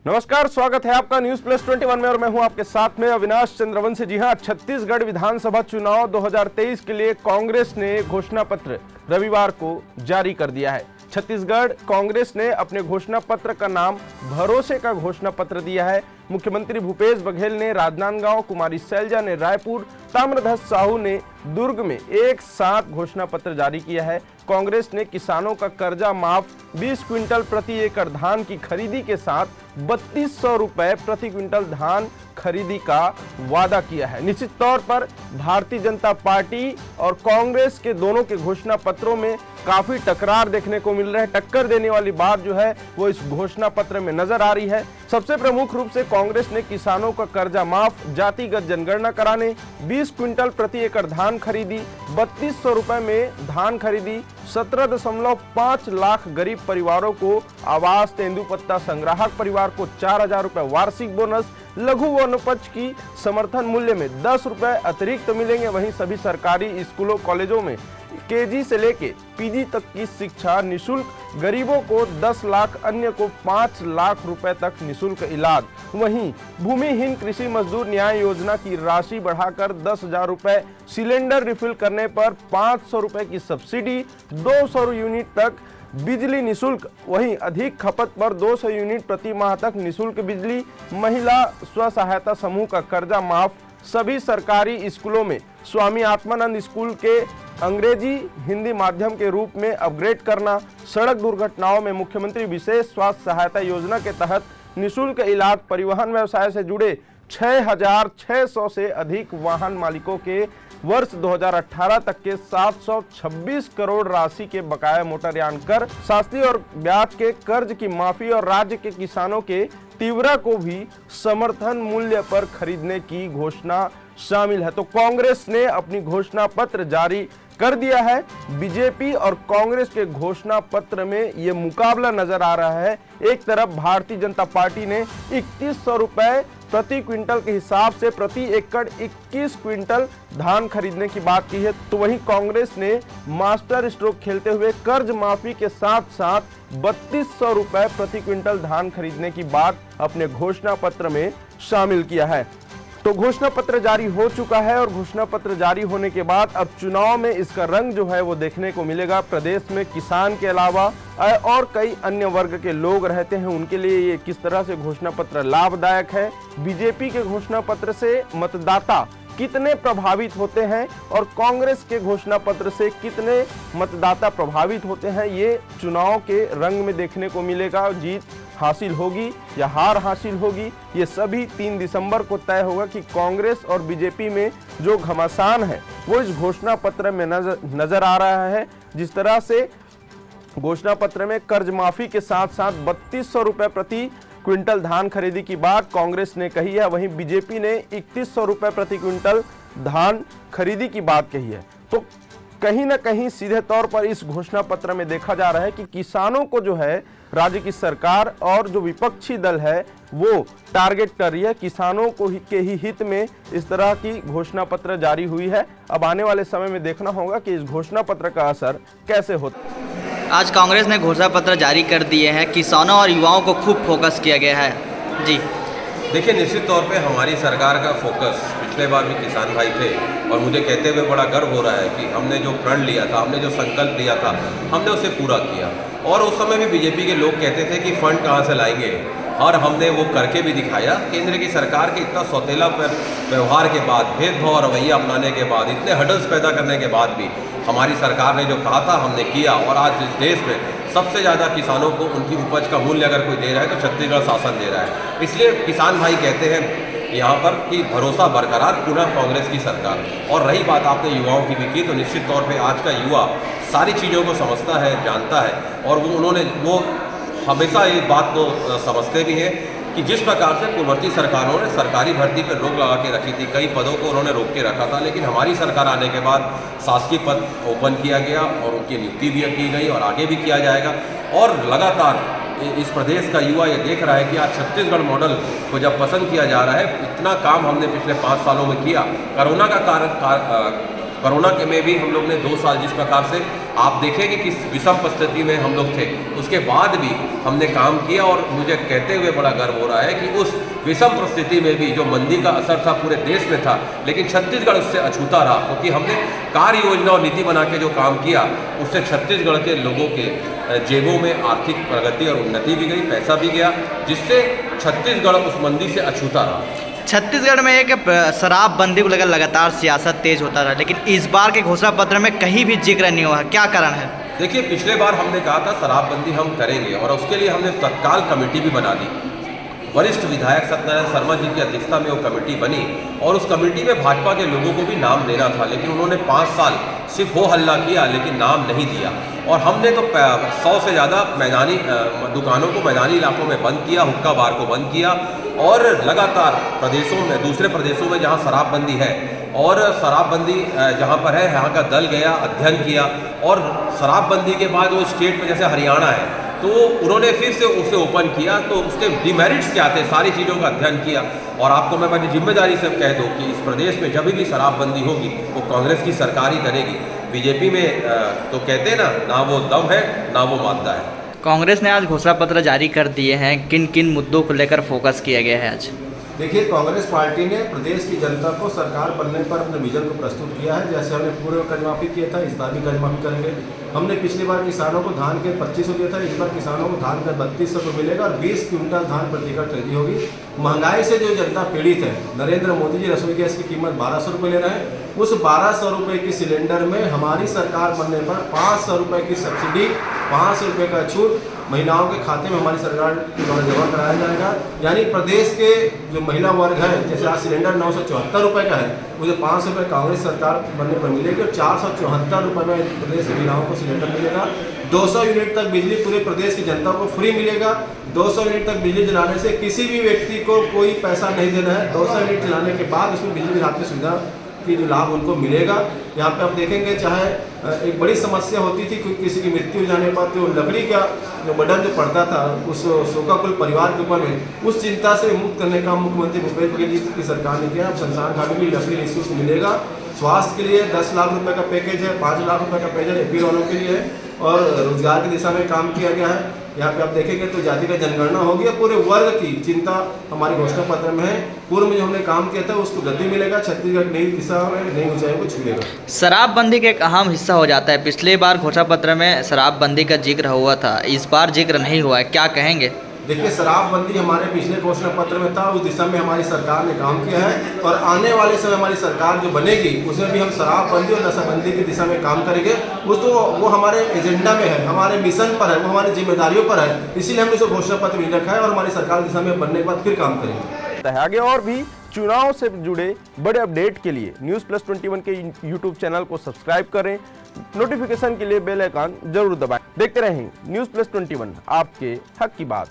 नमस्कार, स्वागत है आपका न्यूज प्लस 21 में और मैं हूं आपके साथ में अविनाश चंद्रवंशी। जी हां, छत्तीसगढ़ विधानसभा चुनाव 2023 के लिए कांग्रेस ने घोषणा पत्र रविवार को जारी कर दिया है। छत्तीसगढ़ कांग्रेस ने अपने घोषणा पत्र का नाम भरोसे का घोषणा पत्र दिया है। मुख्यमंत्री भूपेश बघेल ने राजनांदगांव, कुमारी सैलजा ने रायपुर, ताम्रध्वज साहू ने दुर्ग में एक साथ घोषणा पत्र जारी किया है। कांग्रेस ने किसानों का कर्जा माफ, 20 क्विंटल प्रति एकड़ धान की खरीदी के साथ 3200 रुपए प्रति क्विंटल धान खरीदी का वादा किया है। निश्चित तौर पर भारतीय जनता पार्टी और कांग्रेस के दोनों के घोषणा पत्रों में काफी टकरार देखने को मिल रहा है। टक्कर देने वाली बात जो है वो इस घोषणा पत्र में नजर आ रही है। सबसे प्रमुख रूप से कांग्रेस ने किसानों का कर्जा माफ, जातिगत जनगणना कराने, 20 क्विंटल प्रति एकड़ धान खरीदी, 3200 रुपए में धान खरीदी, 17.5 लाख गरीब परिवारों को आवास, तेंदुपत्ता संग्राहक परिवार को 4000 रुपए वार्षिक बोनस, लघु वनोपज की समर्थन मूल्य में 10 रुपए अतिरिक्त मिलेंगे। वहीं सभी सरकारी स्कूलों कॉलेजों में केजी से लेके पीजी तक की शिक्षा निशुल्क, गरीबों को 10 लाख, अन्य को 5 लाख रुपए तक निशुल्क इलाज। वहीं भूमिहीन कृषि मजदूर न्याय योजना की राशि बढ़ाकर 10,000 रुपए, सिलेंडर रिफिल करने पर 500 रुपए की सब्सिडी, 200 यूनिट तक बिजली निशुल्क, वहीं अधिक खपत पर 200 यूनिट प्रति माह तक निशुल्क बिजली, महिला स्व सहायता समूह का कर्जा माफ, सभी सरकारी स्कूलों में स्वामी आत्मानंद स्कूल के अंग्रेजी हिंदी माध्यम के रूप में अपग्रेड करना, सड़क दुर्घटनाओं में मुख्यमंत्री विशेष स्वास्थ्य सहायता योजना के तहत निशुल्क इलाज, परिवहन व्यवसाय से जुड़े 6600 से अधिक वाहन मालिकों के वर्ष 2018 तक के 726 करोड़ राशि के बकाया मोटरयान कर, शास्त्री और ब्याज के कर्ज की माफी और राज्य के किसानों के तीव्रा को भी समर्थन मूल्य पर खरीदने की घोषणा शामिल है। तो कांग्रेस ने अपनी घोषणा पत्र जारी कर दिया है। बीजेपी और कांग्रेस के घोषणा पत्र में ये मुकाबला नजर आ रहा है। एक तरफ भारतीय जनता पार्टी ने 3100 रुपए प्रति क्विंटल के हिसाब से प्रति एकड़ 21 क्विंटल धान खरीदने की बात की है, तो वहीं कांग्रेस ने मास्टर स्ट्रोक खेलते हुए कर्ज माफी के साथ साथ 3200 रुपए प्रति क्विंटल धान खरीदने की बात अपने घोषणा पत्र में शामिल किया है। तो घोषणा पत्र जारी हो चुका है और घोषणा पत्र जारी होने के बाद अब चुनाव में इसका रंग जो है वो देखने को मिलेगा। प्रदेश में किसान के अलावा और कई अन्य वर्ग के लोग रहते हैं, उनके लिए ये किस तरह से घोषणा पत्र लाभदायक है, बीजेपी के घोषणा पत्र से मतदाता कितने प्रभावित होते हैं और कांग्रेस के घोषणा पत्र से कितने मतदाता प्रभावित होते हैं, ये चुनाव के रंग में देखने को मिलेगा। जीत हासिल होगी या हार हासिल होगी, ये सभी 3 दिसंबर को तय होगा कि कांग्रेस और बीजेपी में जो घमासान है वो इस घोषणा पत्र में नजर आ रहा है। जिस तरह से घोषणा पत्र में कर्ज माफी के साथ साथ 3200 रुपए प्रति क्विंटल धान खरीदी की बात कांग्रेस ने कही है, वहीं बीजेपी ने 3100 रुपए प्रति क्विंटल धान खरीदी की बात कही है। तो कहीं ना कहीं सीधे तौर पर इस घोषणा पत्र में देखा जा रहा है कि किसानों को जो है राज्य की सरकार और जो विपक्षी दल है वो टारगेट कर रही है। किसानों को के ही हित में इस तरह की घोषणा पत्र जारी हुई है। अब आने वाले समय में देखना होगा कि इस घोषणा पत्र का असर कैसे होता है। आज कांग्रेस ने घोषणा पत्र जारी कर दिए हैं, किसानों और युवाओं को खूब फोकस किया गया है। जी देखिए, निश्चित तौर पे हमारी सरकार का फोकस, पिछले बार भी किसान भाई थे और मुझे कहते हुए बड़ा गर्व हो रहा है कि हमने जो प्रण लिया था, हमने जो संकल्प लिया था, हमने उसे पूरा किया। और उस समय भी बीजेपी के लोग कहते थे कि फंड कहाँ से लाएंगे, और हमने वो करके भी दिखाया। केंद्र की सरकार के इतना सौतेला पर व्यवहार के बाद, भेदभाव रवैया अपनाने के बाद, इतने हडल्स पैदा करने के बाद भी हमारी सरकार ने जो कहा था हमने किया। और आज इस देश में सबसे ज़्यादा किसानों को उनकी उपज का मूल्य अगर कोई दे रहा है तो छत्तीसगढ़ शासन दे रहा है। इसलिए किसान भाई कहते हैं यहाँ पर कि भरोसा बरकरार, पुनः कांग्रेस की सरकार। और रही बात आपने युवाओं की भी की, तो निश्चित तौर पे आज का युवा सारी चीज़ों को समझता है, जानता है, और वो हमेशा इस बात को समझते भी हैं कि जिस प्रकार से पूर्ववर्ती सरकारों ने सरकारी भर्ती पर रोक लगा के रखी थी, कई पदों को उन्होंने रोक के रखा था, लेकिन हमारी सरकार आने के बाद शासकीय पद ओपन किया गया और उनकी नियुक्ति भी की गई और आगे भी किया जाएगा। और लगातार इस प्रदेश का युवा ये देख रहा है कि आज छत्तीसगढ़ मॉडल को जब पसंद किया जा रहा है, इतना काम हमने पिछले 5 सालों में किया। कोरोना का कोरोना के में भी हम लोग ने 2 साल जिस प्रकार से आप देखेंगे कि विषम परिस्थिति में हम लोग थे, उसके बाद भी हमने काम किया और मुझे कहते हुए बड़ा गर्व हो रहा है कि उस विषम परिस्थिति में भी जो मंदी का असर था पूरे देश में था, लेकिन छत्तीसगढ़ उससे अछूता रहा, क्योंकि हमने कार्य योजना और नीति बना के जो काम किया उससे छत्तीसगढ़ के लोगों के जेबों में आर्थिक प्रगति और उन्नति भी गई, पैसा भी गया, जिससे छत्तीसगढ़ उस मंदी से अछूता रहा। छत्तीसगढ़ में एक शराबबंदी को लेकर लगातार सियासत तेज होता रहा, लेकिन इस बार के घोषणा पत्र में कहीं भी जिक्र नहीं हुआ, क्या कारण है? देखिए, पिछले बार हमने कहा था शराबबंदी हम करेंगे और उसके लिए हमने तत्काल कमेटी भी बना दी। वरिष्ठ विधायक सत्यनारायण शर्मा जी की अध्यक्षता में वो कमेटी बनी और उस कमेटी में भाजपा के लोगों को भी नाम देना था, लेकिन उन्होंने 5 साल सिर्फ हो हल्ला किया लेकिन नाम नहीं दिया। और हमने तो 100 से ज़्यादा मैदानी दुकानों को मैदानी इलाकों में बंद किया, हुक्का बार को बंद किया और लगातार प्रदेशों में, दूसरे प्रदेशों में जहां शराबबंदी है और शराबबंदी जहां पर है, यहाँ का दल गया, अध्ययन किया और शराबबंदी के बाद वो स्टेट में जैसे हरियाणा है तो उन्होंने फिर से उसे ओपन किया, तो उसके डिमेरिट्स क्या थे, सारी चीज़ों का अध्ययन किया। और आपको मैं अपनी जिम्मेदारी से कह दूँ कि इस प्रदेश में जब भी शराबबंदी होगी वो कांग्रेस की सरकार ही करेगी। बीजेपी में तो कहते हैं ना वो दम है ना वो मादा है। कांग्रेस ने आज घोषणा पत्र जारी कर दिए हैं, किन किन मुद्दों को लेकर फोकस किया गया है आज? देखिए, कांग्रेस पार्टी ने प्रदेश की जनता को सरकार बनने पर अपने विजन को प्रस्तुत किया है। जैसे हमने पूर्व कर्ज माफी किया था, इस बार भी कर्ज माफी करेंगे। हमने पिछली बार किसानों को धान के 2500 दिया था, इस बार किसानों को धान का 3200 मिलेगा और 20 क्विंटल धान प्रति एकड़ खरीदी होगी। महंगाई से जो जनता पीड़ित है, नरेंद्र मोदी जी रसोई गैस की कीमत 1200 रुपये ले रहे हैं। उस 1200 रुपये की सिलेंडर में हमारी सरकार बनने पर 500 रुपये की सब्सिडी, 500 रुपये का छूट महिलाओं के खाते में हमारी सरकार द्वारा जमा कराया जाएगा। यानी प्रदेश के जो महिला वर्ग है, जैसे आज सिलेंडर 974 रुपये का है, मुझे 500 रुपये कांग्रेस सरकार बनने पर मिलेगी और 474 रुपये में प्रदेश की महिलाओं को सिलेंडर मिलेगा। 200 यूनिट तक बिजली पूरे प्रदेश की जनता को फ्री मिलेगा। 200 यूनिट तक बिजली जलाने से किसी भी व्यक्ति को कोई पैसा नहीं देना है। 200 यूनिट जलाने के बाद उसमें बिजली रात की सुविधा की जो लाभ उनको मिलेगा। यहाँ पे आप देखेंगे, चाहे एक बड़ी समस्या होती थी कि किसी की मृत्यु हो जाने पर तो लकड़ी का जो बर्डन जो पड़ता था उस शोकाकुल परिवार के ऊपर में, उस चिंता से मुक्त करने का मुख्यमंत्री भूपेश बघेल जी की सरकार ने किया। अब संसार घाटी में लकड़ी निःशुल्क मिलेगा। स्वास्थ्य के लिए 10 लाख रुपए का पैकेज है, 5 लाख रुपए का पैकेज एपी वालों के लिए है और रोजगार की दिशा में काम किया गया है। यहाँ पे आप देखेंगे तो जाति का जनगणना होगी और पूरे वर्ग की चिंता हमारी घोषणा पत्र में है। पूर्व में जो हमने काम किया था उसको गति मिलेगा, छत्तीसगढ़ नई दिशा में नई ऊंचाइयों को छुएगा। शराबबंदी का एक अहम हिस्सा हो जाता है। पिछले बार घोषणा पत्र में शराबबंदी का जिक्र हुआ था, इस बार जिक्र नहीं हुआ है, क्या कहेंगे? देखिए, शराबबंदी हमारे पिछले घोषणा पत्र में था, उस दिशा में हमारी सरकार ने काम किया है और आने वाले समय हमारी सरकार जो बनेगी उसमें भी हम शराबबंदी और नशाबंदी की दिशा में काम करेंगे। वो हमारे एजेंडा में है, हमारे मिशन पर है, वो हमारी जिम्मेदारियों पर है, इसीलिए हमने इसे घोषणा पत्र में रखा है और हमारी सरकार दिशा में बनने के बाद फिर काम करेंगे। आगे और भी चुनाव से जुड़े बड़े अपडेट के लिए News+21 के YouTube चैनल को सब्सक्राइब करें, नोटिफिकेशन के लिए बेल आइकन जरूर दबाएं। देखते रहें News+21, आपके हक की बात।